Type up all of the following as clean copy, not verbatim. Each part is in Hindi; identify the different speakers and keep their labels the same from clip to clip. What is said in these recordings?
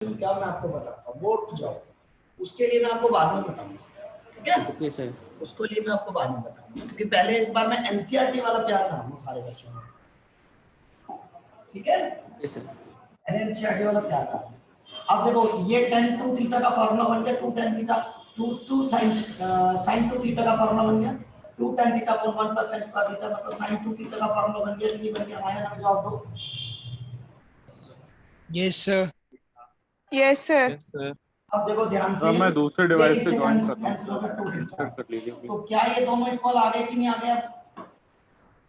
Speaker 1: क्या मैं आपको बताता हूँ, वो रुक जाओ, उसके लिए मैं आपको बाद में बताऊंगा, ठीक है?
Speaker 2: Okay sir.
Speaker 1: उसको लिए मैं आपको बाद में बताऊंगा, क्योंकि पहले एक बार मैं एनसीईआरटी वाला तैयार कराऊंगा सारे बच्चों में, ठीक है?
Speaker 2: Okay sir.
Speaker 1: पहले एनसीईआरटी वाला तैयार कराऊंगा। अब देखो, ये tan 2 थीटा का फार्मूला बन गया, 2 tan थीटा 2 sin 2 थीटा का फार्मूला बन गया, 2 tan theta upon 1 plus sin square theta, मतलब sin 2 थीटा का फार्मूला बन गया, नहीं बन गया? आया ना? जवाब दो।
Speaker 3: Yes sir.
Speaker 4: Yes sir.
Speaker 5: Yes sir.
Speaker 1: अब देखो ध्यान से,
Speaker 5: मैं दूसरे
Speaker 1: ये
Speaker 5: डिवाइस से
Speaker 1: इससे
Speaker 5: ज्वाइन कर रहा हूँ
Speaker 1: कैंसिल हो गया 2 थीटा,
Speaker 5: इंसर्ट कर लीजिए प्लीज।
Speaker 1: तो क्या ये दोनों इक्वल आ गए कि नहीं आ गए?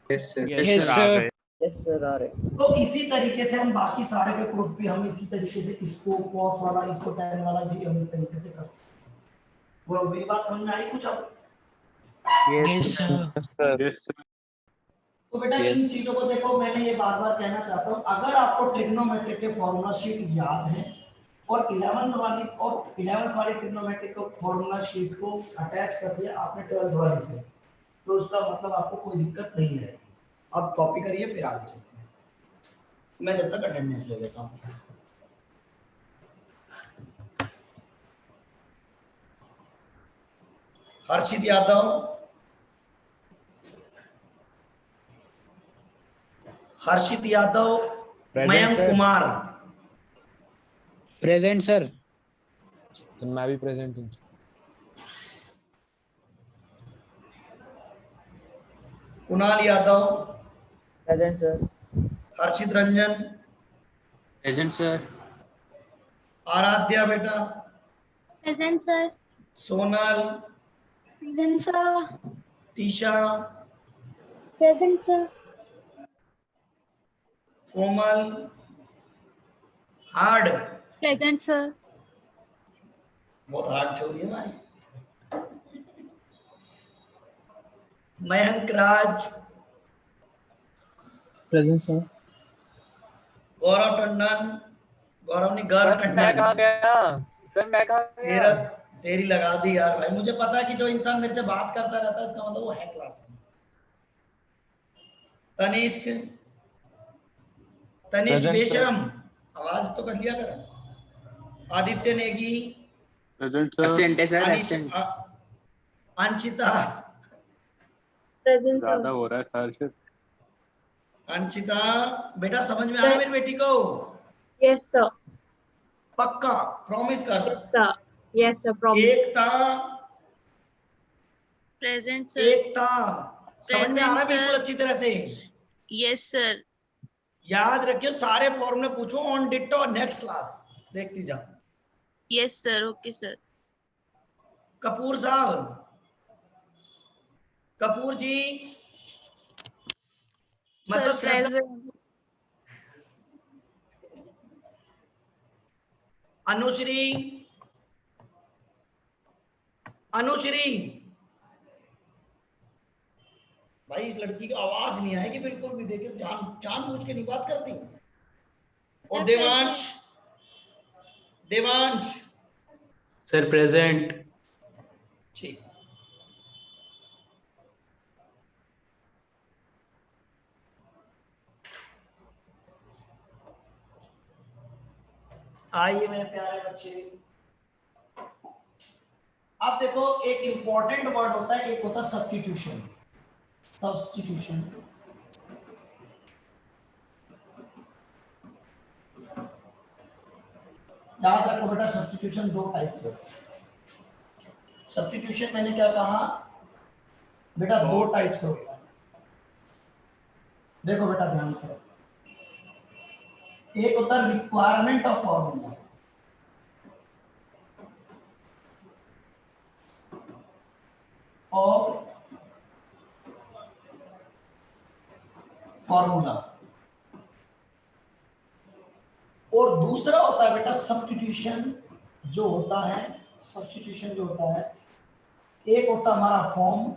Speaker 5: Yes sir.
Speaker 3: Yes sir.
Speaker 2: Yes sir आ रहे।
Speaker 1: तो इसी तरीके से हम बाकी सारे के प्रूफ भी हम इसी तरीके से, इसको cos वाला, इसको tan वाला भी हम इस तरीके से कर सकते हैं। वो मेरी बात समझ में आई कुछ? अब
Speaker 3: यस सर।
Speaker 5: Yes sir.
Speaker 1: तो बेटा इन चीजों को देखो, मैंने ये बार बार कहना चाहता हूँ, अगर आपको ट्रिग्नोमेट्रिक के फॉर्मूला शीट याद है और 11th वाली ट्रिग्नोमेट्रिक को फॉर्मूला शीट को अटैच कर दिया आपने 12th वाली से, तो उसका मतलब आपको कोई दिक्कत नहीं है। अब कॉपी करिए, फिर आगे चलते हैं। मैं जब तक अटेंडेंस ले लेता हूँ। Harshit Yadav, Harshit Yadav, Mayank Kumar,
Speaker 3: present sir.
Speaker 6: मैं भी प्रेजेंट हूँ।
Speaker 1: Kunal Yadav,
Speaker 2: present sir.
Speaker 1: Harshit Ranjan,
Speaker 2: present sir.
Speaker 1: Aaradhya बेटा,
Speaker 7: present sir.
Speaker 1: Sonal,
Speaker 7: present sir.
Speaker 1: Tisha,
Speaker 7: present sir.
Speaker 1: Komal, hard,
Speaker 7: present sir.
Speaker 1: बहुत हार्ड छोड़ी है भाई, मयंक राज,
Speaker 3: प्रेजेंट सर।
Speaker 1: गौरव टंडन, गौरव नहीं, गर्व
Speaker 6: सर मैं
Speaker 1: टंडन।
Speaker 6: कहाँ गया? सर मैं कहाँ गया?
Speaker 1: तेरा तेरी लगा दी यार भाई, मुझे पता है कि जो इंसान मेरे से बात करता रहता है इसका मतलब वो है क्लास में। Tanishq, Tanishq
Speaker 6: present sir.
Speaker 1: बेशरम, आवाज तो कर लिया कर। Aditya Negi,
Speaker 5: present sir.
Speaker 2: Absent है sir,
Speaker 1: Anish
Speaker 2: absent.
Speaker 1: Anshita,
Speaker 7: present
Speaker 5: ज्यादा
Speaker 7: सर।
Speaker 5: हो रहा है सर।
Speaker 1: अंशिता बेटा, समझ में आ रहा मेरी बेटी को?
Speaker 7: Yes sir.
Speaker 1: पक्का प्रॉमिस कर?
Speaker 7: Yes sir. Yes sir, promise.
Speaker 1: Ekta,
Speaker 8: present sir.
Speaker 1: Ekta, समझ में आ रहा है
Speaker 8: प्रेजेंट
Speaker 1: बिल्कुल
Speaker 8: सर।
Speaker 1: अच्छी तरह से?
Speaker 8: Yes sir.
Speaker 1: याद रखियो, सारे फॉर्मूले पूछो ऑन डिटो नेक्स्ट क्लास, देखती जा।
Speaker 8: Yes sir. Okay sir.
Speaker 1: Kapoor साहब, कपूर जी,
Speaker 8: सर
Speaker 1: मतलब श्रद्धा,
Speaker 8: प्रेजेंट।
Speaker 1: अनुश्री, अनुश्री भाई, इस लड़की की आवाज नहीं आएगी बिल्कुल भी, देखिए जानबूझ के नहीं बात करती। और देवांश, देवांश
Speaker 2: सर प्रेजेंट।
Speaker 1: ठीक। आइए मेरे प्यारे बच्चे, अब देखो एक इंपॉर्टेंट वर्ड होता है, एक होता है सब्स्टिट्यूशन। सब्स्टिट्यूशन याद रखो बेटा, सब्स्टिट्यूशन दो टाइप से होता है। सब्स्टिट्यूशन मैंने क्या कहा बेटा, दो टाइप से होता है। देखो बेटा ध्यान से, एक होता है requirement of formula, of formula, और दूसरा होता है बेटा सब्स्टिट्यूशन जो होता है, सब्स्टिट्यूशन जो होता है, एक होता है हमारा फॉर्म,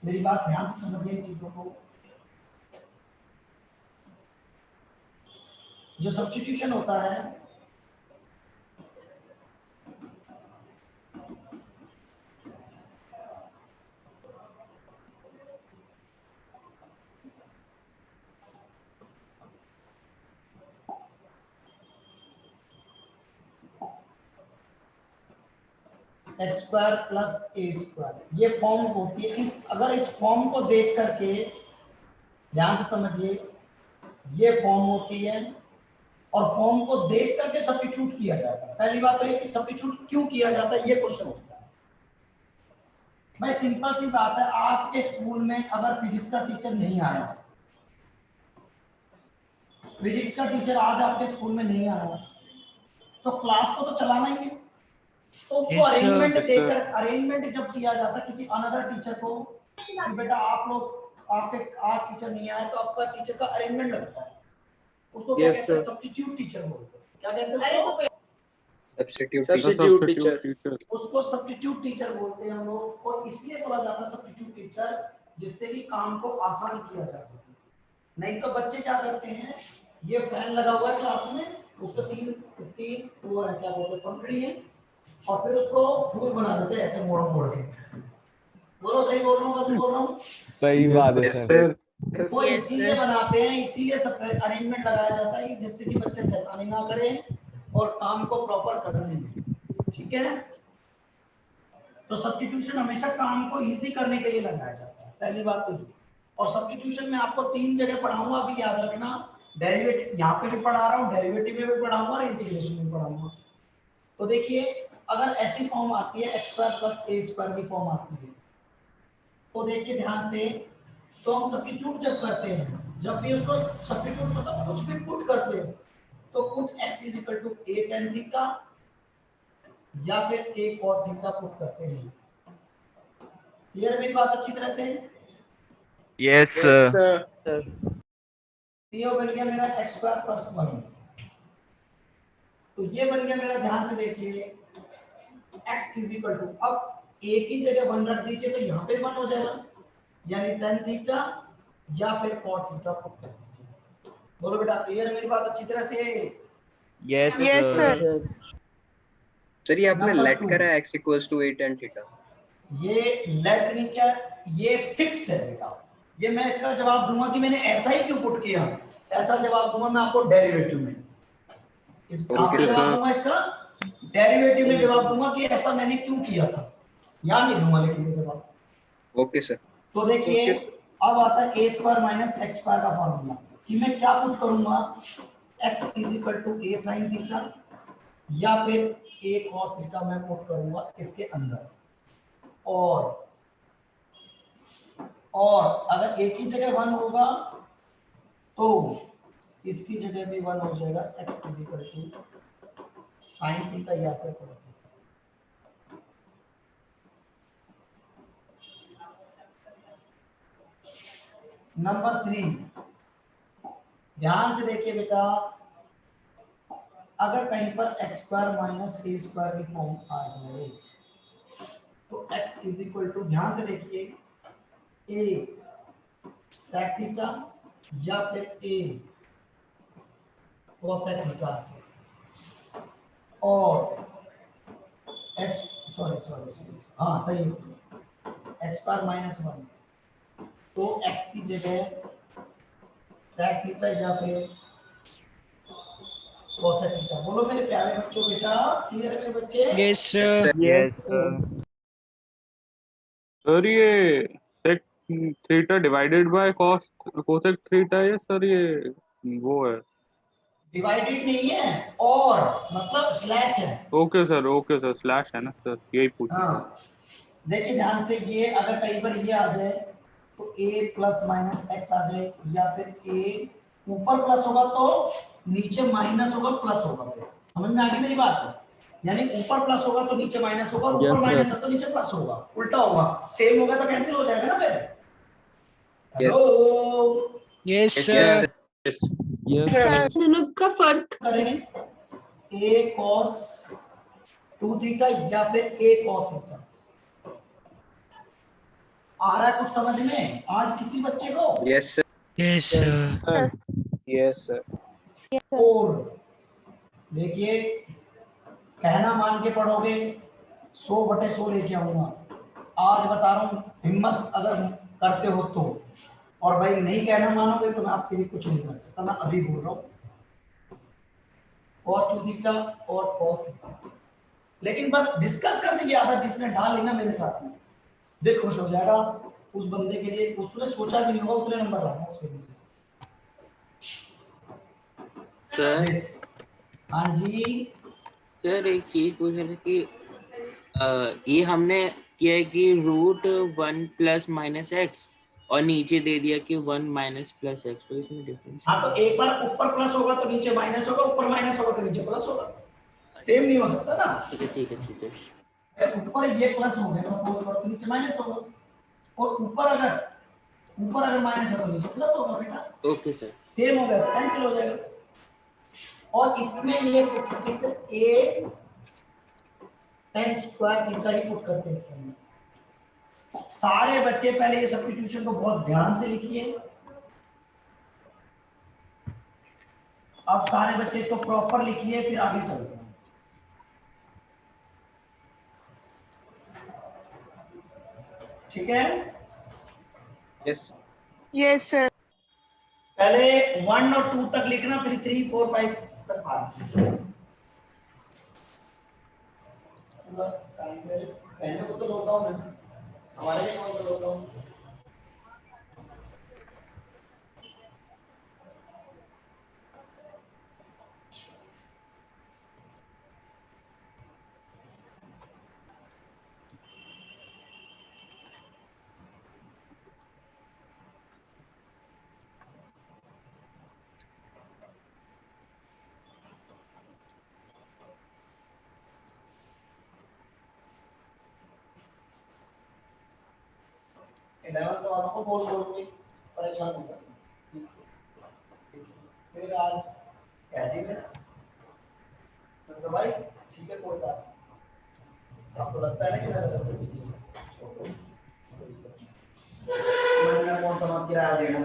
Speaker 1: मेरी बात ध्यान से समझिए चीजों को, जो सब्स्टिट्यूशन होता है एक्स स्क्वायर प्लस ए स्क्वायर, ये फॉर्म होती है। इस अगर इस फॉर्म को देख करके ध्यान से समझिए, ये फॉर्म होती है और फॉर्म को देख करके सब्स्टिट्यूट किया जाता है। पहली बात तो ये कि सब्स्टिट्यूट क्यों किया जाता है, ये क्वेश्चन होता है। भाई सिंपल सी बात है, आपके स्कूल में अगर फिजिक्स का टीचर नहीं आया, फिजिक्स का टीचर आज आपके स्कूल में नहीं आया, तो क्लास को तो चलाना ही है। तो उसको
Speaker 3: Yes, sir.
Speaker 1: अरेंजमेंट
Speaker 5: Yes,
Speaker 1: देकर, अरेंजमेंट जब किया जाता है किसी अनदर टीचर को कि बेटा आप लोग, आपके आज टीचर नहीं आए तो आपका टीचर का अरेंजमेंट लगता है, उसको क्या कहते हैं, सब्स्टिट्यूट टीचर बोलते हैं। क्या कहते हैं उसको?
Speaker 5: Substitute teacher.
Speaker 1: उसको सब्स्टिट्यूट टीचर बोलते हैं हम लोग। और इसलिए बोला जाता है सब्स्टिट्यूट टीचर, जिससे कि काम को आसान किया जा सके। नहीं तो बच्चे क्या करते हैं, ये फैन लगा हुआ है क्लास में, उसको तीन वो है क्या बोलते हैं, पंखड़ी है, और फिर उसको फूल बना देते हैं ऐसे मोड़ के। बोलो सही बोल रहा हूँ, गलत बोल रहा हूँ?
Speaker 6: सही बात है
Speaker 5: Yes,
Speaker 6: सर।
Speaker 5: sir.
Speaker 1: वो
Speaker 8: Yes,
Speaker 1: इसीलिए
Speaker 8: sir.
Speaker 1: बनाते हैं, इसीलिए अरेंजमेंट लगाया जाता है कि जिससे कि बच्चे शैतानी ना करें और काम को प्रॉपर करने दें। ठीक है, तो सब्स्टिट्यूशन हमेशा काम को इजी करने के लिए लगाया जाता है, पहली बात तो ये। और सब्स्टिट्यूशन में आपको 3 जगह पढ़ाऊंगा, अभी याद रखना। डेरिवेटिव यहाँ पे भी पढ़ा रहा हूँ, डेरिवेटिव में भी पढ़ाऊंगा और इंटीग्रेशन में पढ़ाऊंगा। तो देखिए, अगर ऐसी फॉर्म आती है एक्स स्क्वायर प्लस ए स्क्वायर की फॉर्म आती है, तो देखिए ध्यान से, तो हम सब्स्टिट्यूट जब करते हैं, जब भी उसको सब्स्टिट्यूट मतलब कुछ भी पुट करते हैं, तो put x is equal to a tan theta या फिर a cot थीटा पुट करते हैं। क्लियर मेरी बात अच्छी तरह से?
Speaker 3: Yes, sir.
Speaker 1: तो ये बन गया मेरा x स्क्वायर प्लस 1, तो ये बन गया मेरा, ध्यान से देखिए, x इज इक्वल टू, अब a की जगह 1 रख दीजिए तो यहाँ पे 1 हो जाएगा, यानी tan थीटा या फिर cot थीटा पुट कर दीजिए। बोलो बेटा, क्लियर है मेरी बात अच्छी तरह से?
Speaker 3: Yes,
Speaker 4: Yes,
Speaker 3: sir.
Speaker 4: sir.
Speaker 9: Sir ये आपने
Speaker 1: Number
Speaker 9: लेट
Speaker 1: two.
Speaker 9: करा x equals to 8 tan theta.
Speaker 1: ये लेट नहीं क्या, ये फिक्स है बेटा। ये मैं इसका जवाब दूंगा कि मैंने ऐसा ही क्यों पुट किया, ऐसा जवाब दूंगा मैं आपको डेरिवेटिव में। इस
Speaker 9: Okay,
Speaker 1: आपको जवाब
Speaker 5: sir.
Speaker 1: दूंगा इसका डेरिवेटिव में, जवाब दूंगा कि ऐसा मैंने क्यों किया था, या नहीं दूंगा लेकिन ये जवाब।
Speaker 9: Okay sir.
Speaker 1: तो देखिए, अब आता है a square minus x square का फॉर्मूला, कि मैं क्या पुट करूंगा, x is equal to a sin theta या फिर a cos थीटा मैं पुट करूंगा इसके अंदर। और अगर a की जगह 1 होगा तो इसकी जगह भी 1 हो जाएगा, x is equal to sin theta या फिर cos थीटा। नंबर 3, ध्यान से देखिए बेटा, अगर कहीं पर एक्स स्क्वायर माइनस ए स्क्वायर की फॉर्म आ जाए तो x इज इक्वल टू, ध्यान से देखिए, a sec थीटा या फिर a cosec थीटा, और x सॉरी हाँ सही है, एक्स स्क्वायर माइनस 1, तो x की जगह sec थीटा या फिर cosec थीटा। बोलो मेरे प्यारे बच्चों, बेटा क्लियर है मेरे बच्चे?
Speaker 3: Yes, sir.
Speaker 5: Yes,
Speaker 3: sir.
Speaker 5: Sir ये sec theta divided by cosec theta है सर, ये वो है।
Speaker 1: डिवाइडेड नहीं है, और मतलब स्लैश है।
Speaker 5: ओके सर, स्लैश है ना सर, यही पूछना था।
Speaker 1: हाँ, देखिए ध्यान से, ये अगर कहीं पर ये आ जाए तो a प्लस माइनस एक्स आ जाए, या फिर a ऊपर प्लस होगा तो नीचे माइनस होगा, प्लस होगा। समझ में आ गई मेरी बात? यानी ऊपर प्लस होगा तो नीचे माइनस होगा, और ऊपर
Speaker 5: Yes, sir.
Speaker 1: माइनस है तो नीचे प्लस होगा, उल्टा होगा। सेम होगा तो कैंसिल हो जाएगा ना फिर।
Speaker 9: Yes.
Speaker 1: Hello,
Speaker 3: Yes,
Speaker 9: Yes,
Speaker 3: sir.
Speaker 9: sir.
Speaker 6: Yes sir.
Speaker 7: दोनों का फर्क
Speaker 1: करेंगे a cos 2 थीटा या फिर a cos थीटा। आ रहा है कुछ समझ में आज किसी बच्चे को?
Speaker 9: Yes sir.
Speaker 3: Yes, sir.
Speaker 6: Yes sir.
Speaker 1: और देखिए, कहना मान के पढ़ोगे 100/100 लेके आऊंगा। आज बता रहा हूँ, हिम्मत अगर करते हो तो, और भाई नहीं कहना मानोगे तो मैं आपके लिए कुछ नहीं कर सकता। मैं अभी बोल रहा हूँ cos 2 थीटा और cos थीटा। लेकिन बस डिस्कस करने की आदत जिसने डाल ली ना मेरे साथ में, दिल खुश हो जाएगा उस बंदे के लिए, उसने सोचा भी नहीं होगा उतने नंबर लाना उसके लिए।
Speaker 2: Sir
Speaker 1: Yes. हाँ जी,
Speaker 2: सर एक चीज पूछ रहे थे कि ये हमने किया है कि रूट 1 प्लस माइनस एक्स और नीचे दे दिया कि 1 माइनस प्लस एक्स, तो इसमें डिफरेंस
Speaker 1: हाँ तो एक बार ऊपर प्लस होगा तो नीचे माइनस होगा, ऊपर माइनस होगा तो नीचे प्लस होगा, सेम नहीं हो सकता ना।
Speaker 2: ठीक है ठीक है ठीक है।
Speaker 1: ऊपर ये प्लस हो गया सपोज और तो नीचे माइनस होगा, और ऊपर अगर माइनस है तो नीचे प्लस होगा बेटा,
Speaker 2: ओके सर।
Speaker 1: सेम हो गया तो कैंसिल हो जाएगा। और इसमें ये फिक्स है a tan square theta he put करते हैं इसके अंदर। सारे बच्चे पहले ये सब्स्टिट्यूशन को बहुत ध्यान से लिखिए। अब सारे बच्चे इसको प्रॉपर लिखिए, फिर आगे चलते हैं। ठीक है,
Speaker 9: यस
Speaker 4: Yes, sir.
Speaker 1: पहले 1 और 2 तक लिखना, फिर 3 4 5 तक आना। पूरा टाइम मेरे कहने को तो लॉकडाउन है, हमारे लिए कौन सा लॉकडाउन। इलेवंथ वालों को बोल के परेशान नहीं करना, फिर आज कह दी मैं तो भाई ठीक है कोई बात नहीं। आपको लगता है ना कि मैं गलत हूं, मैंने कौन सा मत किराया देना है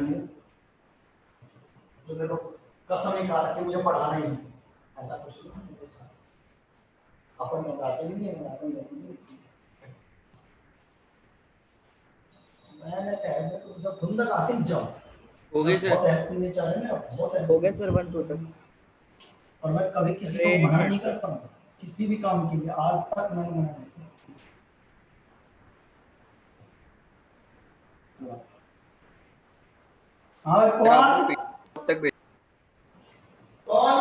Speaker 1: तो मेरे को कसम ही खा रखी मुझे पढ़ाना ही है, ऐसा कुछ नहीं है मेरे साथ। अपन बताते नहीं है, अपन नहीं। मैंने कहने को जब तुम तक आते ही जाओ
Speaker 2: हो गए सर।
Speaker 1: बहुत हेल्प नहीं चाह रहे, मैं बहुत help
Speaker 2: हो गए सर 1 2 तक।
Speaker 1: और मैं कभी किसी को मना नहीं करता हूँ किसी भी काम के लिए, आज तक मैंने मना नहीं किया। हाँ कौन
Speaker 9: तक भेज
Speaker 1: कौन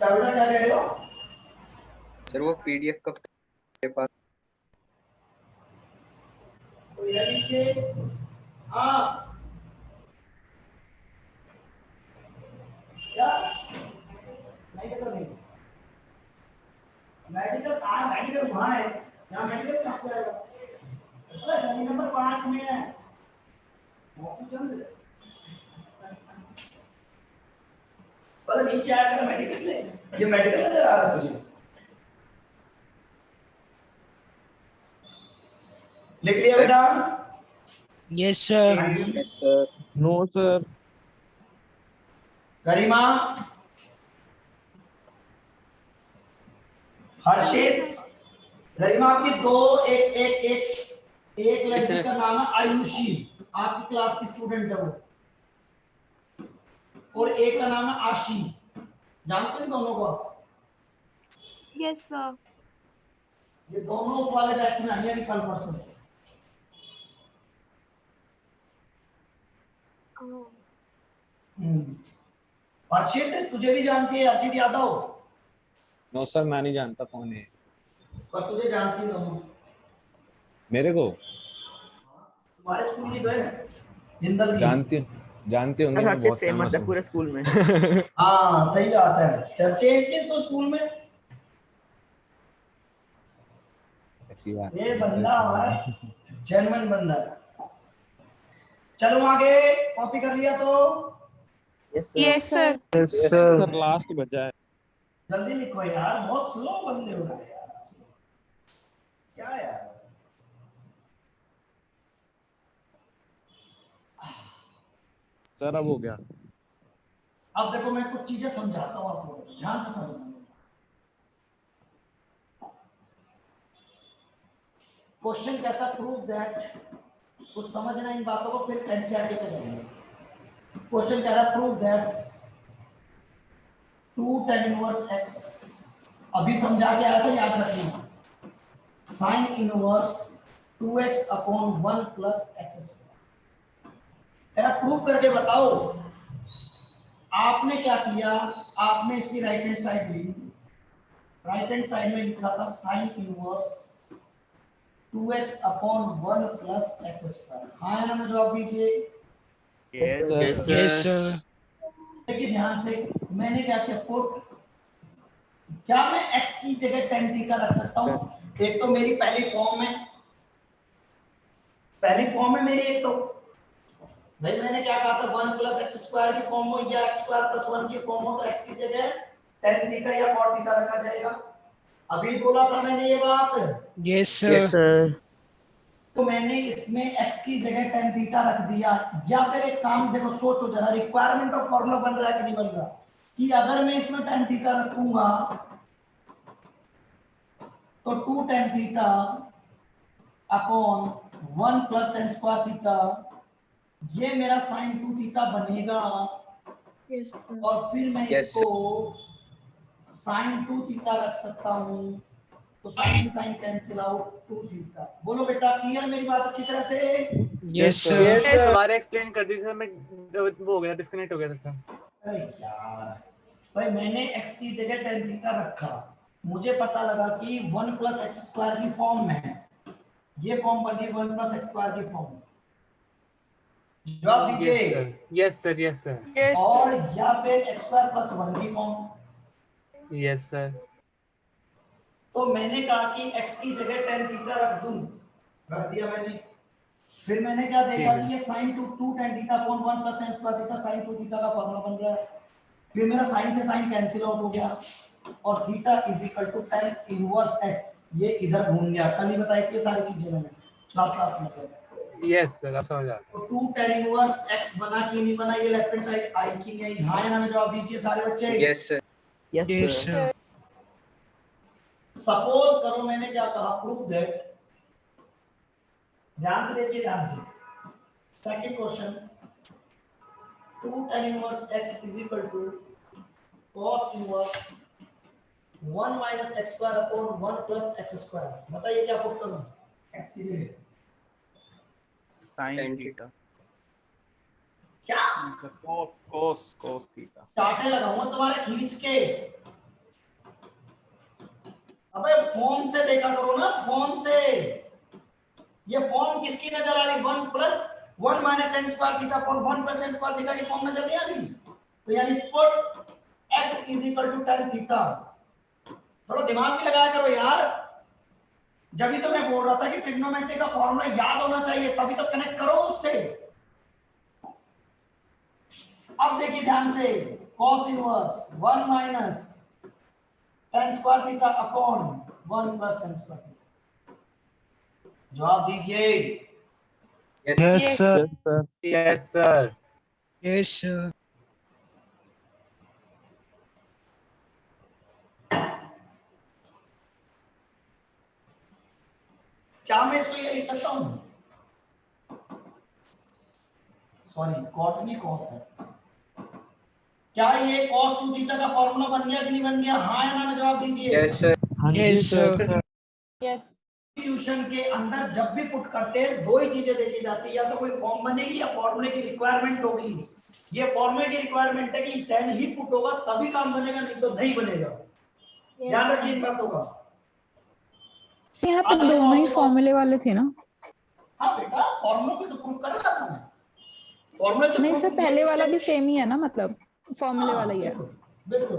Speaker 1: क्या बेटा क्या कह रहे हो?
Speaker 9: सर वो पीडीएफ कब तक मेरे पास?
Speaker 1: तो ये नीचे हाँ क्या मेडिकल नहीं, मेडिकल कहाँ, मेडिकल वहाँ है, यहाँ मेडिकल कहाँ पे आएगा? अरे गली नंबर 5 में है बस नीचे आकर मेडिकल ले, ये मेडिकल नजर आ रहा है तुझे? लिख लिया बेटा?
Speaker 3: Yes, sir.
Speaker 6: Yes sir. No sir.
Speaker 1: Garima, Harshit, Garima आपकी दो एक लड़की का नाम है आयुषी, आपकी क्लास की स्टूडेंट है वो, और एक का नाम है आशी, जानते हैं दोनों को आप?
Speaker 7: Yes, sir.
Speaker 1: ये दोनों उस वाले बैच में आई है अभी कल परसों से।
Speaker 7: Oh.
Speaker 1: हर्षित तुझे भी जानती है, हर्षित यादव?
Speaker 6: नो सर मैं नहीं जानता कौन है।
Speaker 1: पर तुझे जानती है दोनों,
Speaker 6: मेरे को
Speaker 1: तुम्हारे स्कूल की तो है जिंदल की।
Speaker 6: जानते होंगे, मैं बहुत फेमस हूँ
Speaker 2: पूरे स्कूल में।
Speaker 1: हाँ सही बात है, चर्चे हैं इसके तो स्कूल में।
Speaker 6: ऐसी बात
Speaker 1: ये बंदा हमारा जेन्युइन बंदा है। चलो आगे, कॉपी कर लिया तो
Speaker 4: Yes, sir.
Speaker 3: Yes, sir.
Speaker 6: Last बचा है।
Speaker 1: जल्दी लिखो यार, बहुत स्लो बंदे हो रहे हैं यार, क्या यार।
Speaker 6: सर अब हो गया।
Speaker 1: अब देखो मैं कुछ चीजें समझाता हूँ आपको, ध्यान से समझना। क्वेश्चन कहता प्रूव दैट, कुछ समझना इन बातों को, फिर एनसीईआरटी पे जाएंगे। क्वेश्चन कह रहा है prove that 2 tan inverse x, अभी समझा के आया था, याद रखना, sin inverse 2x upon 1 plus x square. कह रहा प्रूव करके बताओ। आपने क्या किया, आपने इसकी राइट हैंड साइड ली, राइट हैंड साइड में लिखा था sin inverse 2x upon 1 plus x square. हाँ है ना, मैं जवाब दीजिए।
Speaker 2: Yes,
Speaker 3: Yes,
Speaker 2: sir.
Speaker 3: sir.
Speaker 1: देखिए ध्यान से, मैंने क्या किया, पुट, क्या मैं x की जगह tan थीटा रख सकता हूँ? एक तो मेरी पहली फॉर्म है, पहली फॉर्म है मेरी एक तो, भाई मैंने क्या कहा था, 1 प्लस एक्स स्क्वायर की फॉर्म हो या एक्स स्क्वायर प्लस 1 की फॉर्म हो तो x की जगह tan थीटा या cot थीटा रखा जाएगा। अभी बोला था मैंने ये बात।
Speaker 3: Yes, sir.
Speaker 2: Yes, sir.
Speaker 1: तो मैंने इसमें x की जगह tan थीटा रख दिया। या फिर एक काम देखो, सोचो जरा, रिक्वायरमेंट ऑफ फॉर्मूला बन रहा है कि नहीं बन रहा, कि अगर मैं इसमें tan थीटा रखूंगा तो 2 tan theta upon 1 plus tan square theta, ये मेरा sin 2 थीटा बनेगा।
Speaker 7: Yes, sir.
Speaker 1: और फिर मैं
Speaker 9: Yes,
Speaker 1: इसको sin 2 थीटा रख सकता हूँ, तो sin sin cancel out 2 theta. बोलो बेटा, क्लियर मेरी बात अच्छी तरह से?
Speaker 3: Yes, sir.
Speaker 6: सर दोबारा एक्सप्लेन कर दीजिए सर, मैं वो हो गया, डिस्कनेक्ट हो गया था सर।
Speaker 1: अरे यार, भाई मैंने x की जगह tan थीटा रखा, मुझे पता लगा कि 1 प्लस एक्स स्क्वायर की फॉर्म में है, ये फॉर्म बनी 1 प्लस एक्स स्क्वायर की फॉर्म। जवाब दीजिए।
Speaker 6: Yes sir, yes sir,
Speaker 4: Yes,
Speaker 1: और
Speaker 4: sir.
Speaker 1: या फिर x स्क्वायर प्लस 1 की फॉर्म।
Speaker 6: यस सर,
Speaker 1: तो मैंने कहा कि x की जगह tan थीटा रख दूं, रख दिया मैंने। फिर मैंने क्या देखा कि ये sin 2 tan theta upon 1 plus tan square theta sin 2 theta का फॉर्मूला बन रहा है। फिर मेरा sin से sin कैंसिल आउट हो गया और theta is equal to tan inverse x, ये इधर घूम गया। कल ही बताई थी ये सारी चीजें मैंने क्लास में।
Speaker 6: यस सर, आप समझ आ गए।
Speaker 1: तो 2 tan इनवर्स x बना कि नहीं बना, ये लेफ्ट हैंड साइड आई कि नहीं? हाँ या ना में जवाब दीजिए सारे बच्चे।
Speaker 9: yes, sir.
Speaker 3: Yes, sir.
Speaker 1: Suppose करो मैंने क्या कहा, प्रूव दैट, ध्यान से देखिए, ध्यान से, second question, 2 tan inverse x is equal to cos inverse 1 minus x square upon 1 plus x square. बताइए क्या पुट करूं x की जगह?
Speaker 9: Tan theta.
Speaker 1: क्या
Speaker 5: cos theta।
Speaker 1: चार्टे लगाऊंगा तुम्हारे खींच के? अबे फॉर्म से देखा करो ना, फॉर्म से। ये फॉर्म किसकी नजर आ रही? 1 plus 1 minus tan square theta upon 1 plus tan square theta की फॉर्म नजर नहीं आ रही? तो यानी put x is equal to tan theta. थोड़ा दिमाग भी लगाया करो यार। जब ही तो मैं बोल रहा था कि ट्रिग्नोमेट्री का फॉर्मूला याद होना चाहिए, तभी तो कनेक्ट करो उससे। अब देखिए ध्यान से, cos inverse 1 minus tan square theta upon 1 plus tan square theta. जवाब दीजिए।
Speaker 9: Yes,
Speaker 3: Yes,
Speaker 4: Yes.
Speaker 3: sir.
Speaker 6: Yes sir,
Speaker 3: Yes, sir.
Speaker 1: क्या मैं इसको ये लिख सकता हूं? सॉरी, cot नहीं cos है। क्या ये cos 2 थीटा का फॉर्मूला बन गया कि नहीं बन गया? हाँ या ना में जवाब दीजिए।
Speaker 9: yes, sir.
Speaker 3: Yes, sir.
Speaker 4: Yes.
Speaker 1: Tuition के अंदर जब भी पुट करते हैं, दो ही चीजें देखी जाती है, या तो कोई फॉर्म बनेगी या फॉर्मूले की रिक्वायरमेंट होगी। ये फॉर्मूले की रिक्वायरमेंट है कि tan ही पुट होगा तभी काम बनेगा, नहीं तो नहीं बनेगा। ध्यान रखिए इन बातों का।
Speaker 10: यहाँ पे दोनों ही फॉर्मूले वाले थे ना?
Speaker 1: हाँ बेटा, फॉर्मूला पे तो प्रूफ कर रहा था मैं। फॉर्मूले से
Speaker 10: नहीं
Speaker 1: proof
Speaker 10: सर,
Speaker 1: किया
Speaker 10: पहले वाला भी
Speaker 1: इसलिए-
Speaker 10: सेम ही है ना, मतलब फॉर्मूले
Speaker 1: हाँ,
Speaker 10: वाला ही है।
Speaker 1: बिल्कुल बिल्कुल।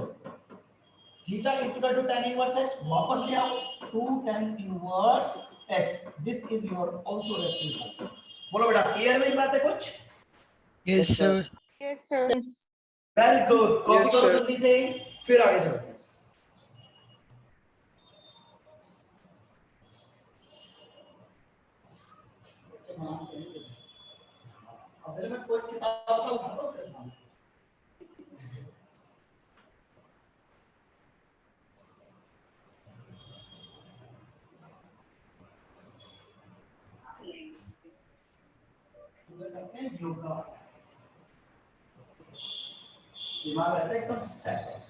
Speaker 1: Theta is equal to tan inverse x, वापस ले आओ 2 tan inverse x, this is your also reference. बोलो बेटा, क्लियर मेरी बात है कुछ?
Speaker 3: Yes, sir.
Speaker 4: Yes, sir.
Speaker 7: Yes.
Speaker 1: Very good, copy करो जल्दी से, फिर आगे चलते हैं। अगर मैं कोई किताब सा उठा दो तेरे सामने, करते हैं योगा। दिमाग रहता है एकदम सेट है।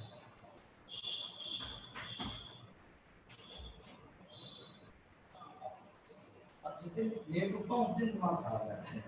Speaker 1: अब जिस दिन लेट उठता हूँ उस दिन दिमाग खराब रहता है।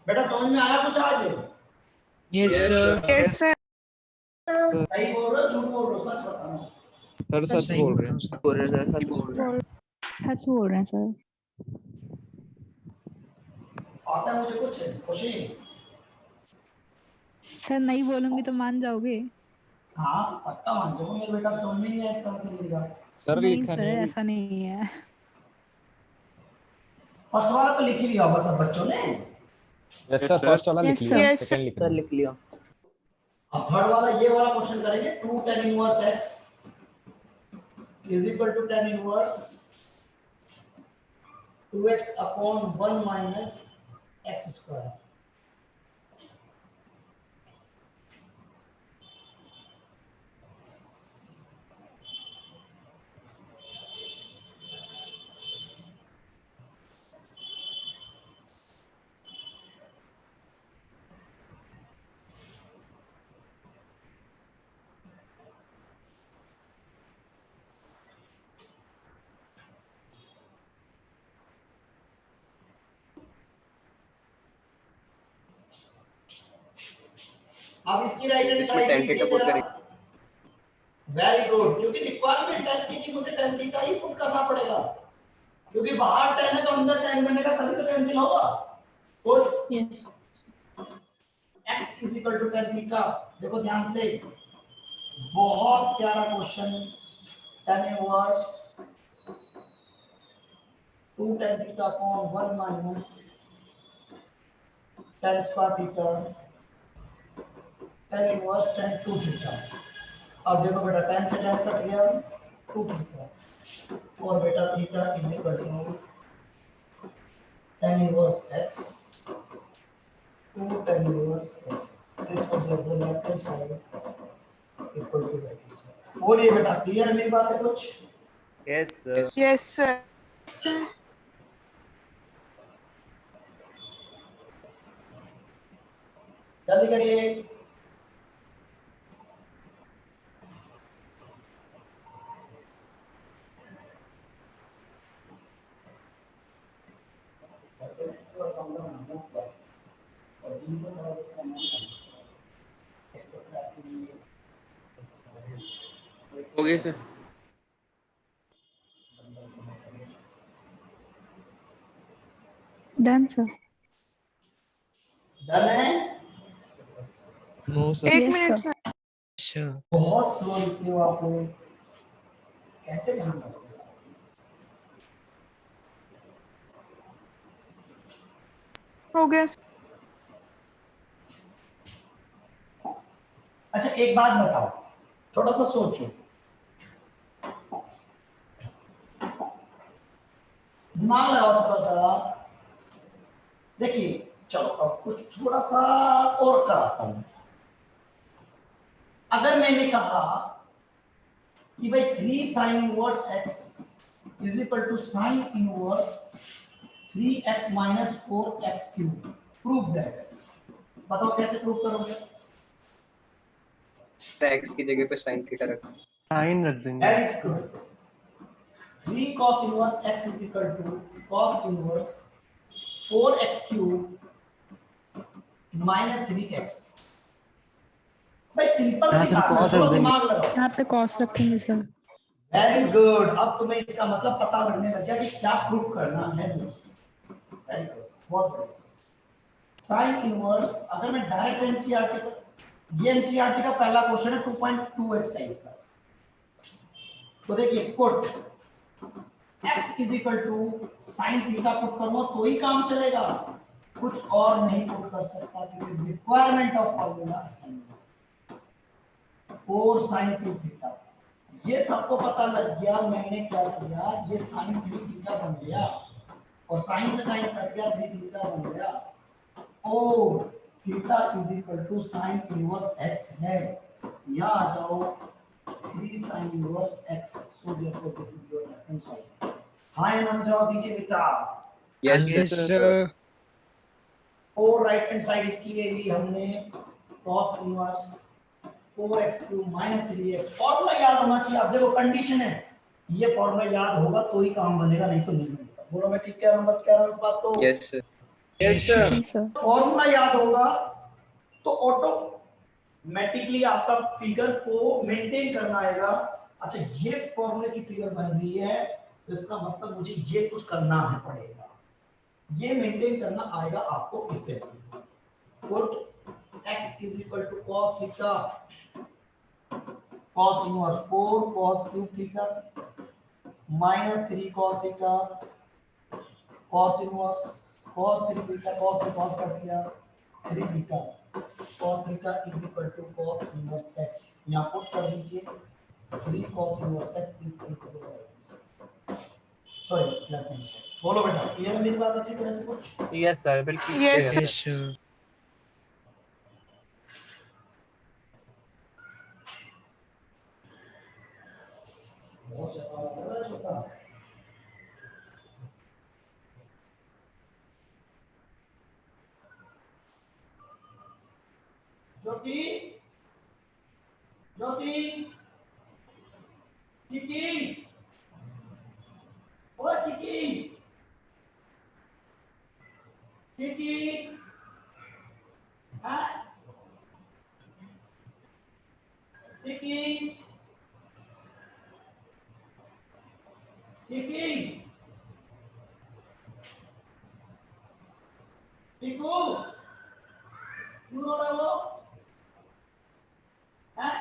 Speaker 1: बेटा समझ में आया कुछ आज?
Speaker 3: Yes, sir.
Speaker 4: Yes, sir.
Speaker 1: सही बोल रहे हो झूठ बोल रहे हो? सच बताना।
Speaker 3: सर सच बोल रहे हैं।
Speaker 2: बोल रहे सर, सच बोल रहे हैं।
Speaker 10: सच बोल रहे हैं सर।
Speaker 1: आता है मुझे कुछ खुशी।
Speaker 10: सर नहीं बोलूंगी तो मान जाओगे?
Speaker 1: हाँ पक्का मान जाऊंगा, मेरे बेटा समझ में नहीं आया इसका मतलब लिखा।
Speaker 3: सर
Speaker 10: नहीं
Speaker 3: लिखा
Speaker 10: सर,
Speaker 3: नहीं है।
Speaker 10: ऐसा नहीं है।
Speaker 1: फर्स्ट वाला तो लिख ही लिया होगा सब बच्चों ने।
Speaker 3: यस सर, फर्स्ट वाला लिख
Speaker 10: Yes,
Speaker 3: लिया,
Speaker 4: sir.
Speaker 3: सेकंड लिख
Speaker 2: सर
Speaker 3: लिया।
Speaker 2: लिख लिया।
Speaker 1: अब थर्ड वाला ये वाला क्वेश्चन करेंगे। 2 tan inverse x is equal to tan inverse 2x upon 1 minus x square. अब इसकी राइट हैंड
Speaker 9: इसमें tan theta पुट करेंगे।
Speaker 1: वेरी गुड, क्योंकि रिक्वायरमेंट ऐसी कि मुझे tan थीटा ही पुट करना पड़ेगा, क्योंकि बाहर tan है तो अंदर tan बनेगा तभी तो कैंसिल होगा। Good.
Speaker 7: Yes.
Speaker 1: x is equal to tan theta. देखो ध्यान से, बहुत प्यारा question. tan inverse 2 tan theta upon 1 minus tan square theta tan inverse tan 2 theta. अब देखो बेटा tan से tan कट गया 2 थीटा, और बेटा theta is equal to tan inverse x 2 tan inverse x। This will be the left hand side equal to right hand side. बोलिए बेटा, क्लियर है मेरी बात है कुछ?
Speaker 6: Yes, sir.
Speaker 4: Yes, sir.
Speaker 1: जल्दी करिए।
Speaker 2: हो गए सर।
Speaker 10: Done sir.
Speaker 1: डन है?
Speaker 3: No sir.
Speaker 4: एक
Speaker 10: Yes,
Speaker 4: मिनट
Speaker 10: sir.
Speaker 4: सर।
Speaker 3: अच्छा,
Speaker 1: बहुत स्लो लिखते हो आप लोग, कैसे ध्यान रखोगे?
Speaker 4: हो गया सर।
Speaker 1: अच्छा एक बात बताओ, थोड़ा सा सोचो, दिमाग लगाओ थोड़ा सा। देखिए चलो अब कुछ थोड़ा सा और कराता हूं। अगर मैंने कहा कि भाई 3 sin inverse x is equal to sin inverse 3x minus 4x cube, prove that. बताओ कैसे प्रूव करोगे?
Speaker 9: x की जगह पे sin थीटा रख।
Speaker 6: Sign रख देंगे।
Speaker 1: Very good. 3 cos inverse x is equal to cos inverse 4x cube minus 3x। भाई सिंपल सी बात है, थोड़ा दिमाग लगाओ।
Speaker 10: यहाँ पे कॉस्ट रखेंगे सर।
Speaker 1: वेरी गुड, अब तुम्हें इसका मतलब पता लगने लग गया कि क्या प्रूफ करना है। वेरी गुड, बहुत बढ़िया। साइन इनवर्स, अगर मैं डायरेक्ट एनसीईआरटी का, ये एनसीईआरटी का पहला क्वेश्चन है 2.2 एक्सरसाइज का। तो देखिए put x is equal to sine theta put करूंगा तो ही काम चलेगा। कुछ और नहीं पुट कर सकता क्योंकि requirement of formula 4 sin 2 theta. ये सबको पता लग गया, मैंने क्या किया, ये sin 3 थीटा बन गया और sin से sin कट गया, 3 थीटा बन गया और theta is equal to sin inverse x है। यहाँ आ जाओ 3 sin inverse x, so therefore this is your left hand side. हाँ या ना जवाब दीजिए बेटा।
Speaker 9: Yes, sir.
Speaker 1: और राइट हैंड साइड इसकी ले ली हमने cos inverse 4x³ minus 3x। Formula याद होना चाहिए। अब देखो कंडीशन है, ये फॉर्मूला याद होगा तो ही काम बनेगा, नहीं तो नहीं बनेगा। बोलो मैं ठीक कह रहा हूं, मत कह रहा हूं इस बात को?
Speaker 9: Yes, sir.
Speaker 6: Yes sir.
Speaker 10: जी सर।
Speaker 1: फॉर्मूला याद होगा तो ऑटोमेटिकली आपका फिगर को मेंटेन करना आएगा। अच्छा ये फॉर्मूले की फिगर बन रही है तो इसका मतलब मुझे ये कुछ करना है पड़ेगा, ये मेंटेन करना आएगा आपको इस तरीके से। Put x is equal to cos theta cos inverse 4 cos cube theta minus 3 cos theta cos inverse cos 3 theta cos से cos कट गया 3 theta cos theta is equal to cos inverse x। यहाँ पुट कर दीजिए 3 cos inverse x is equal to sorry left hand side. बोलो बेटा क्लियर है मेरी बात अच्छी तरह से? कुछ
Speaker 6: यस सर, बिल्कुल
Speaker 4: Yes,
Speaker 6: clear
Speaker 4: sir.
Speaker 6: है।
Speaker 1: बहुत ज्यादा लग रहा है छोटा। ज्योति ज्योति चिकी ओ चिकी चिकी हाँ चिकी चिकी चिकू क्यों रो रहे हो? हैं?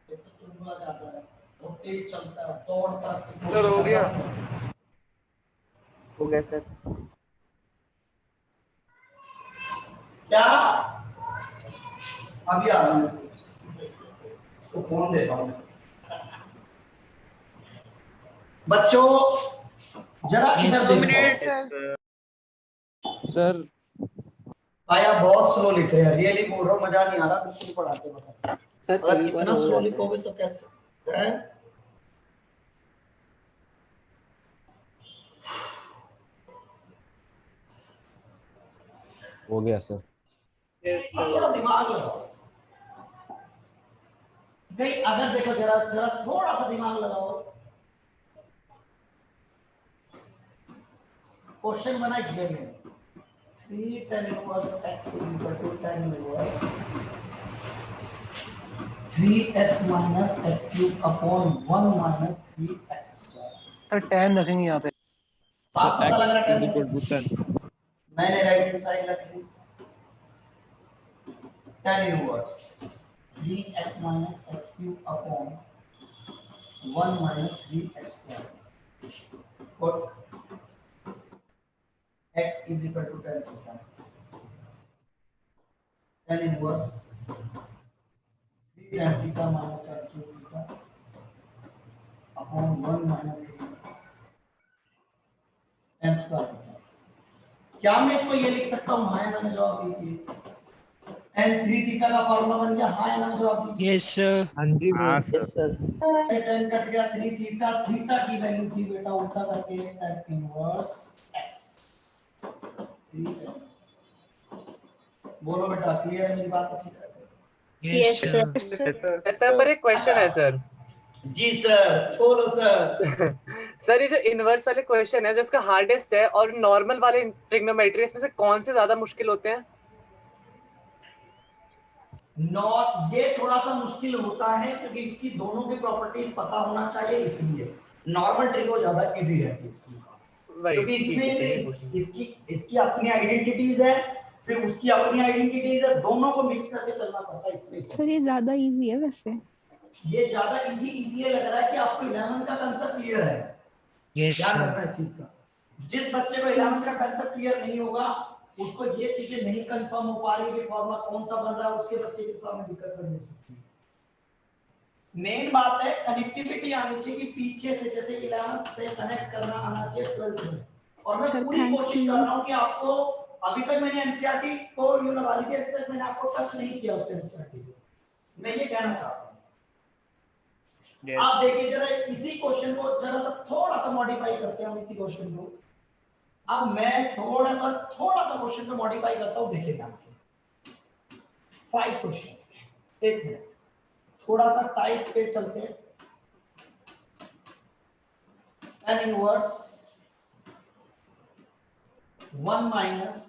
Speaker 1: ये तो चुनना जाता है, वो तेज चलता है, दौड़ता है।
Speaker 6: सर हो गया।
Speaker 2: हो गया सर।
Speaker 1: क्या अभी आ रहा हूं, इसको फोन देता हूं। बच्चों जरा इधर देखो।
Speaker 3: सर
Speaker 1: आया बहुत स्लो लिख रहे हैं, रियली बोल रहा हूं, मजा नहीं आ रहा बिल्कुल पढ़ाते वक्त।
Speaker 2: सर
Speaker 1: अगर इतना स्लो लिखोगे तो कैसे है?
Speaker 3: हो गया सर।
Speaker 6: यस
Speaker 1: थोड़ा दिमाग लगाओ भाई, अगर देखो जरा जरा थोड़ा सा दिमाग लगाओ। क्वेश्चन बना ये में 3 tan inverse x is equal to tan inverse 3x minus x cube upon 1 minus 3x square।
Speaker 6: Sir tan रखेंगे यहाँ पे।
Speaker 1: साफ पता लग रहा है
Speaker 3: इज इक्वल टू 10।
Speaker 1: मैंने राइट हैंड साइड रख ली tan inverse 3x minus x cube upon 1 minus 3x square। Put x is equal to tan theta। tan inverse 3 tan theta minus tan cube theta upon 1 minus 3 tan square theta। क्या मैं इसको ये लिख सकता हूँ? हाँ या ना जवाब दीजिए। tan 3 थीटा का फॉर्मूला बन गया, हाँ या ना जवाब दीजिए।
Speaker 3: Yes sir. हाँ जी
Speaker 5: हाँ
Speaker 3: सर।
Speaker 5: सर।
Speaker 1: tan कट गया 3 थीटा, थीटा की वैल्यू थी बेटा उल्टा करके tan इनवर्स x 3 tan। बोलो बेटा क्लियर है मेरी बात अच्छी तरह से?
Speaker 8: Yes, sir.
Speaker 6: सर पर एक क्वेश्चन है सर।
Speaker 1: जी सर बोलो सर।
Speaker 6: सर ये जो इनवर्स वाले क्वेश्चन है जो इसका हार्डेस्ट है और नॉर्मल वाले ट्रिग्नोमेट्री इसमें से कौन से ज्यादा मुश्किल होते हैं?
Speaker 1: नॉट ये थोड़ा सा मुश्किल होता है क्योंकि इसकी दोनों की प्रॉपर्टीज पता होना चाहिए, इसलिए नॉर्मल ट्रिगो ज्यादा इजी रहती है इसकी। क्योंकि इसमें इसकी अपनी आइडेंटिटीज है, फिर उसकी अपनी आइडेंटिटीज है, दोनों को मिक्स करके चलना पड़ता है इसमें।
Speaker 10: सर ये ज्यादा इजी है वैसे।
Speaker 1: ये ज्यादा इजी इसलिए लग रहा है कि आपको 11 का कांसेप्ट क्लियर है। ध्यान रखना इस चीज का। जिस बच्चे को 11 का कांसेप्ट क्लियर नहीं होगा, उसको ये चीजें नहीं कंफर्म हो पा रही कि फॉर्मूला कौन सा बन रहा है, उसके बच्चे के सामने दिक्कत बन सकती है। मेन बात है कनेक्टिविटी आनी चाहिए कि पीछे से, जैसे 11 से कनेक्ट करना आना चाहिए 12 में। और मैं
Speaker 10: Sir,
Speaker 1: पूरी
Speaker 10: thank
Speaker 1: कोशिश
Speaker 10: you.
Speaker 1: कर रहा हूं कि आपको, अभी तक मैंने एनसीईआरटी को यू लगा लीजिए, अभी तक मैंने आपको टच नहीं किया उस एनसीईआरटी को, मैं ये कहना चाहता हूं। आप देखिए जरा इसी क्वेश्चन को जरा सा थोड़ा सा मॉडिफाई करते हैं हम इसी क्वेश्चन को। अब मैं थोड़ा सा क्वेश्चन को मॉडिफाई करता हूं, देखिए ध्यान से। 5 क्वेश्चन, एक मिनट, थोड़ा सा टाइप पे चलते हैं। tan inverse 1 minus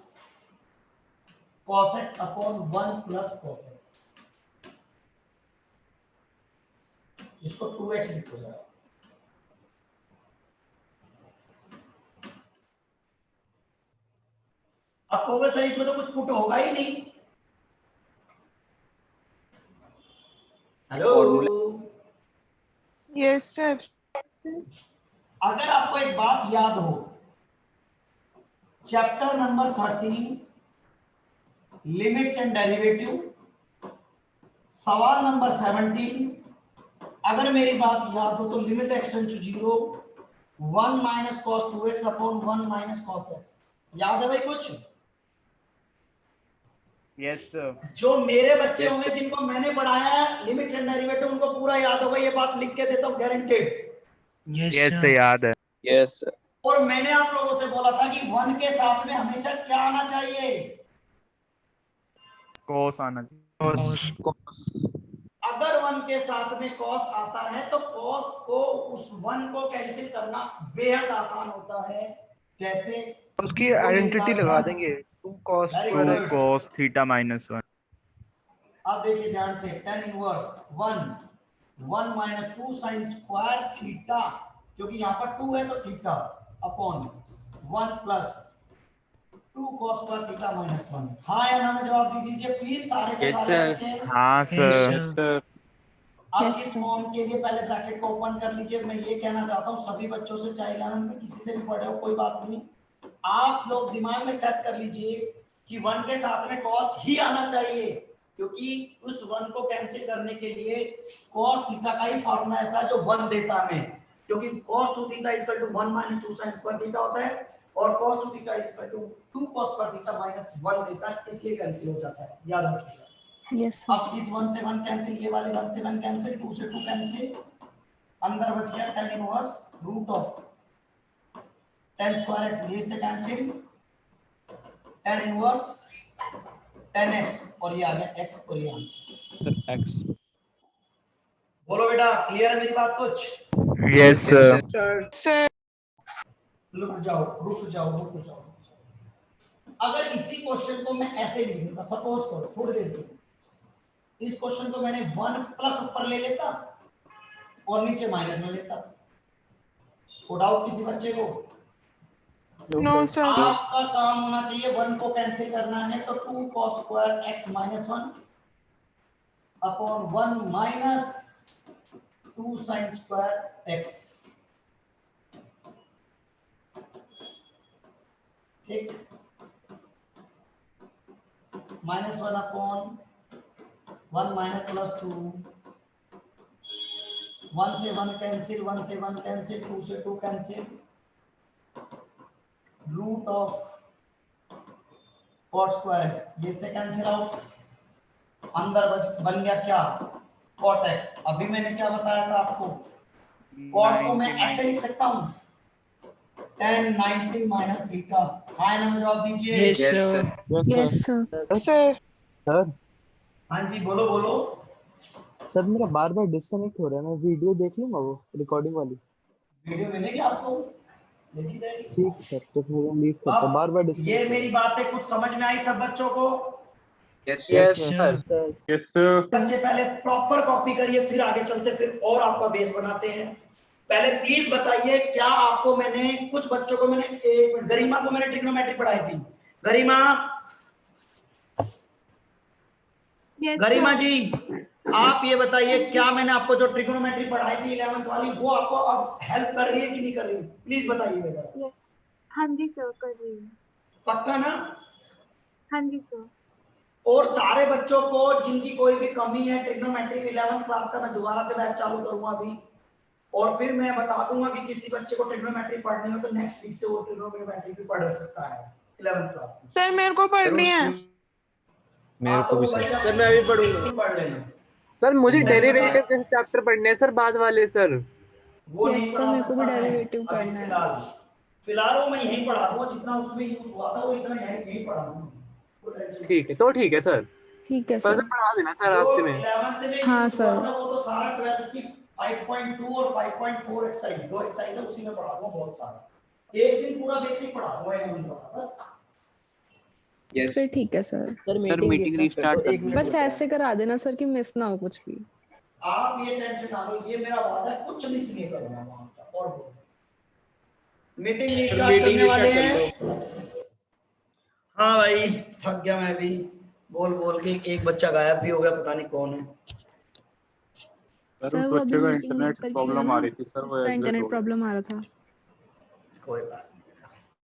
Speaker 1: cos x upon 1 plus cos x, इसको 2x लिखो जरा। अब कहोगे सर इसमें तो कुछ पुट होगा ही नहीं। Hello,
Speaker 4: yes sir.
Speaker 1: अगर आपको एक बात याद हो, chapter number 13 limits and derivative, सवाल नंबर 17, अगर मेरी बात याद हो तो limit extend to 0 1 minus cos 2x upon 1 minus cos x, याद है भाई कुछ?
Speaker 11: Yes sir.
Speaker 1: जो मेरे बच्चे होंगे जिनको मैंने पढ़ाया है लिमिट्स एंड डेरिवेटिव, उनको पूरा याद होगा, ये बात लिख के देता हूं गारंटेड।
Speaker 11: यस सर, याद है।
Speaker 9: यस
Speaker 1: और मैंने आप लोगों से बोला था कि 1 के साथ में हमेशा क्या आना चाहिए?
Speaker 11: कोस आना चाहिए।
Speaker 1: अगर 1 के साथ में cos आता है तो cos को, उस 1 को कैंसिल करना बेहद आसान होता है। कैसे?
Speaker 3: उसकी आइडेंटिटी लगा देंगे, तुम cos
Speaker 1: Very
Speaker 3: square
Speaker 1: good.
Speaker 11: Cos theta minus 1।
Speaker 1: अब देखिए ध्यान से, tan inverse 1 minus 2 sin square theta, क्योंकि यहाँ पर 2 है तो theta, upon 1 plus 2 cos square theta minus 1। हाँ या ना में जवाब दीजिए प्लीज सारे के
Speaker 2: Yes,
Speaker 1: सारे
Speaker 2: sir.
Speaker 1: बच्चे।
Speaker 11: हाँ सर।
Speaker 1: अब
Speaker 10: Yes,
Speaker 1: इस
Speaker 10: sir.
Speaker 1: फॉर्म के लिए पहले ब्रैकेट को ओपन कर लीजिए। मैं ये कहना चाहता हूँ सभी बच्चों से, चाहे 11 में किसी से भी पढ़े हो कोई बात नहीं, आप लोग दिमाग में सेट कर लीजिए कि 1 के साथ में cos ही आना चाहिए, क्योंकि उस 1 को कैंसिल करने के लिए cos थीटा का ही फॉर्मूला ऐसा जो 1 देता है, क्योंकि cos 2 theta equal to 1 minus 2 sin square theta होता है, और cos 2 theta equal to 2 cos square theta minus 1 देता है, इसलिए कैंसिल हो जाता है, याद रखिएगा।
Speaker 10: Yes, sir.
Speaker 1: अब इस 1 से 1 कैंसिल, ये वाले 1 से 1 कैंसिल, 2 से 2 कैंसिल, अंदर बच गया tan inverse root of tan square x, ये से cancel tan inverse tan x, और ये आ गया x, और ये आंसर
Speaker 3: x।
Speaker 1: बोलो बेटा, क्लियर है मेरी बात कुछ?
Speaker 11: Yes sir.
Speaker 4: सर
Speaker 1: रुक जाओ। अगर इसी क्वेश्चन को मैं ऐसे लिख देता, सपोज करो थोड़ी देर के, इस क्वेश्चन को मैंने 1 प्लस ऊपर ले लेता और नीचे माइनस में लेता, को डाउट किसी बच्चे को?
Speaker 4: No sir.
Speaker 1: आपका काम होना चाहिए 1 को कैंसिल करना है, तो 2 cos square x minus 1 upon 1 minus 2 sin square x, ठीक, माइनस 1 अपॉन 1 माइनस प्लस 2, 1 से 1 कैंसिल, 1 से 1 कैंसिल, 2 से 2 cancel, root of cot square x, ये से कैंसिल आउट, अंदर बन गया क्या? cot x। अभी मैंने क्या बताया था आपको? cot को मैं ऐसे लिख सकता हूँ tan 90 माइनस थीटा। हाँ ना में जवाब दीजिए।
Speaker 10: Yes, sir.
Speaker 4: सर
Speaker 3: सर
Speaker 1: हाँ जी बोलो।
Speaker 3: सर मेरा बार बार डिस्कनेक्ट हो रहा है, मैं वीडियो देख लूंगा वो रिकॉर्डिंग वाली।
Speaker 1: वीडियो मिलेगी आपको, देखी जाएगी।
Speaker 3: ठीक है सर, तो फिर मैं लीव करता हूं, बार बार
Speaker 1: ये
Speaker 3: डिस्कनेक्ट।
Speaker 1: मेरी बातें कुछ समझ में आई सब बच्चों को?
Speaker 9: Yes
Speaker 11: sir.
Speaker 5: Yes sir.
Speaker 1: बच्चे पहले प्रॉपर कॉपी करिए, फिर आगे चलते, फिर और आपका बेस बनाते हैं। पहले प्लीज बताइए, क्या आपको मैंने, कुछ बच्चों को मैंने, एक मिनट, गरिमा को मैंने ट्रिग्नोमेट्री पढ़ाई थी। गरिमा,
Speaker 4: yes,
Speaker 1: गरिमा
Speaker 4: sir.
Speaker 1: जी, आप ये बताइए क्या मैंने आपको जो ट्रिग्नोमेट्री पढ़ाई थी 11th वाली वो आपको अब हेल्प कर रही है कि नहीं कर रही है? प्लीज बताइए जरा।
Speaker 7: हाँ जी सर, कर रही हूँ।
Speaker 1: पक्का ना?
Speaker 7: हाँ जी सर।
Speaker 1: और सारे बच्चों को जिनकी कोई भी कमी है ट्रिग्नोमेट्री 11th क्लास का मैं दोबारा से बैच चालू करूंगा अभी, और फिर मैं बता दूंगा कि किसी बच्चे को ट्रिग्नोमेट्री पढ़नी हो तो नेक्स्ट वीक से वो ट्रिग्नोमेट्री भी पढ़ सकता है 11th क्लास में।
Speaker 4: सर मेरे को पढ़नी है।
Speaker 1: मेरे को भी सर
Speaker 6: मैं भी पढ़ूंगा।
Speaker 1: पढ़ लेना
Speaker 6: सर मुझे
Speaker 1: मैं
Speaker 6: डेरिवेटिव के चैप्टर पढ़ने हैं सर, बाद वाले सर।
Speaker 1: वो
Speaker 10: Yes,
Speaker 1: नहीं
Speaker 10: sir,
Speaker 1: पढ़ा
Speaker 10: मेरे को भी
Speaker 1: सकता मैं
Speaker 10: डेरिवेटिव
Speaker 1: अभी
Speaker 10: करना है।
Speaker 1: फिलहाल वो मैं यहीं पढ़ा दूंगा, जितना उसमें यूज हुआ था वो इतना यहीं पढ़ा दूंगा।
Speaker 6: ठीक है, तो ठीक है सर।
Speaker 10: ठीक है
Speaker 6: पर
Speaker 10: सर।
Speaker 6: सर पढ़ा देना सर
Speaker 1: जो
Speaker 6: रास्ते में।
Speaker 1: 11th में
Speaker 10: हाँ,
Speaker 1: यूज हुआ
Speaker 10: सर।
Speaker 1: था वो तो सारा 12th की 5.2 और 5.4 एक्सरसाइज, दो एक्सरसाइज है उसी में पढ़ा दूंगा बहुत सारा। एक दिन पूरा बेसिक पढ़ा दूंगा 11th का बस।
Speaker 9: यस
Speaker 10: फिर ठीक है सर।
Speaker 2: सर मीटिंग रिस्टार्ट कर दो।
Speaker 10: बस ऐसे करा देना सर कि मिस ना हो कुछ भी।
Speaker 1: आप ये टेंशन ना लो, ये मेरा वादा है, कुछ मिस नहीं करूंगा वहां का। और मीटिंग रिस्टार्ट करने वाले हैं। हाँ भाई थक गया मैं भी, बोल बोल के एक बच्चा गायब भी हो गया, पता नहीं कौन है।
Speaker 5: सर
Speaker 10: सर
Speaker 5: उस
Speaker 10: वो अभी
Speaker 5: बच्चे का
Speaker 10: मीटिंग
Speaker 5: इंटरनेट
Speaker 10: करके गया
Speaker 5: प्रॉब्लम
Speaker 10: ना,
Speaker 5: आ रही थी सर, वो
Speaker 10: उसका
Speaker 5: एग्जिट हो
Speaker 10: इंटरनेट
Speaker 5: गया।
Speaker 10: प्रॉब्लम आ रहा था।
Speaker 1: कोई बात नहीं।